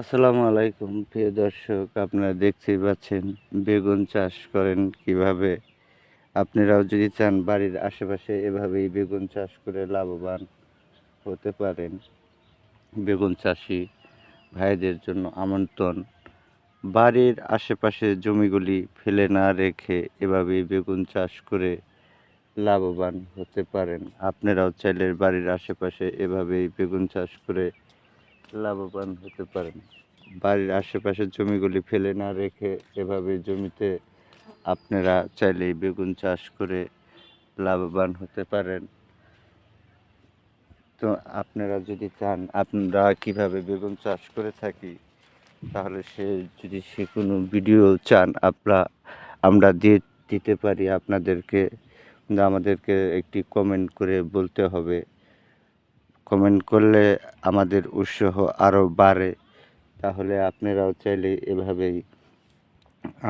আসসালামু আলাইকুম প্রিয় দর্শক, আপনারা দেখতেই পাচ্ছেন বেগুন চাষ করেন কিভাবে। আপনারাও যদি চান বাড়ির আশেপাশে এভাবেই বেগুন চাষ করে লাভবান হতে পারেন। বেগুন চাষি ভাইদের জন্য আমন্ত্রণ, বাড়ির আশেপাশে জমিগুলি ফেলে না রেখে এভাবেই বেগুন চাষ করে লাভবান হতে পারেন। আপনারাও চাইলে বাড়ির আশেপাশে এভাবেই বেগুন চাষ করে লাভবান হতে পারেন। বাড়ির আশেপাশের জমিগুলি ফেলে না রেখে এভাবে জমিতে আপনারা চাইলেই বেগুন চাষ করে লাভবান হতে পারেন। তো আপনারা যদি চান আপনারা কিভাবে বেগুন চাষ করে থাকি, তাহলে সে কোনো ভিডিও চান আমরা দিতে পারি আপনাদেরকে। কিন্তু আমাদেরকে একটি কমেন্ট করে বলতে হবে। কমেন্ট করলে আমাদের উৎসাহ আরও বাড়ে। তাহলে আপনারাও চাইলে এভাবেই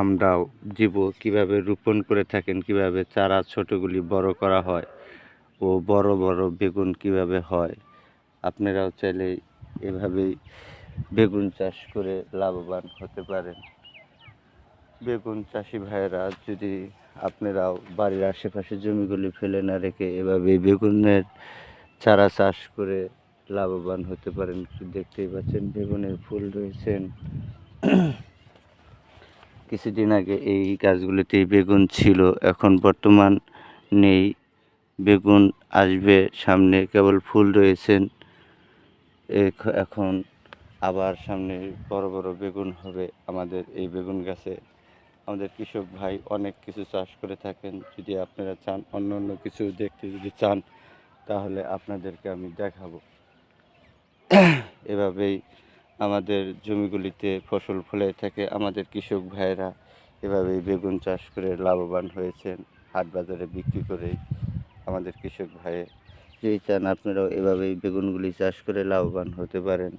আমরাও দিব কিভাবে রোপণ করে থাকেন, কিভাবে চারা ছোটোগুলি বড় করা হয় ও বড় বড় বেগুন কিভাবে হয়। আপনারাও চাইলে এভাবেই বেগুন চাষ করে লাভবান হতে পারেন। বেগুন চাষি ভাইয়েরা, যদি আপনারাও বাড়ির আশেপাশে জমিগুলি ফেলে না রেখে এভাবেই বেগুনের চারা চাষ করে লাভবান হতে পারেন। দেখতেই পাচ্ছেন বেগুনের ফুল রয়েছেন। কিছুদিন আগে এই গাছগুলিতেই বেগুন ছিল, এখন বর্তমান নেই। বেগুন আসবে সামনে, কেবল ফুল রয়েছেন। এখন আবার সামনে বড় বড় বেগুন হবে আমাদের এই বেগুন গাছে। আমাদের কৃষক ভাই অনেক কিছু চাষ করে থাকেন। যদি আপনারা চান অন্য অন্য কিছু দেখতে যদি চান, তাহলে আপনাদেরকে আমি দেখাবো। এভাবেই আমাদের জমিগুলিতে ফসল ফলে থাকে। আমাদের কৃষক ভাইয়েরা এভাবেই বেগুন চাষ করে লাভবান হয়েছেন, হাট বাজারে বিক্রি করে। আমাদের কৃষক ভাই যেই চান আপনারাও এভাবেই বেগুনগুলি চাষ করে লাভবান হতে পারেন।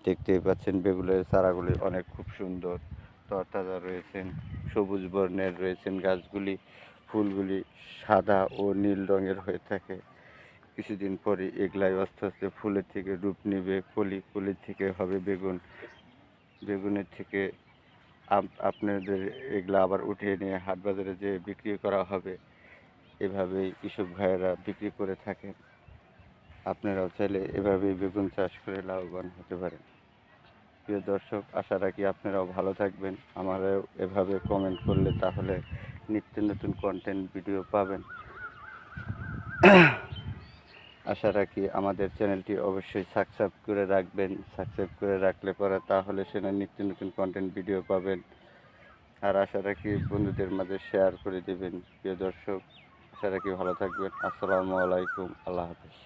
দেখতেই পাচ্ছেন বেগুনের চারাগুলি অনেক খুব সুন্দর, তরতাজা রয়েছেন, সবুজ বর্ণের রয়েছেন গাছগুলি। ফুলগুলি সাদা ও নীল রঙের হয়ে থাকে। কিছুদিন পরে এগুলাই আস্তে আস্তে ফুলের থেকে রূপ নেবে, কলির থেকে হবে বেগুন। বেগুনের থেকে আপনাদের এগুলা আবার উঠিয়ে নিয়ে হাট বাজারে যে বিক্রি করা হবে। এভাবেই কৃষক ভাইয়েরা বিক্রি করে থাকেন। আপনারাও চাইলে এভাবেই বেগুন চাষ করে লাভবান হতে পারেন। প্রিয় দর্শক, আশা রাখি আপনারাও ভালো থাকবেন। আমারও এভাবে কমেন্ট করলে তাহলে নিত্য নতুন কন্টেন্ট ভিডিও পাবেন। আশা রাখি আমাদের চ্যানেলটি অবশ্যই সাবস্ক্রাইব করে রাখবেন। সাবস্ক্রাইব করে রাখলে পরে তাহলে সেটা নিত্য নতুন কন্টেন্ট ভিডিও পাবেন। আর আশা রাখি বন্ধুদের মাঝে শেয়ার করে দেবেন। প্রিয় দর্শক, আশা রাখি ভালো থাকবেন। আসসালামু আলাইকুম, আল্লাহ হাফেজ।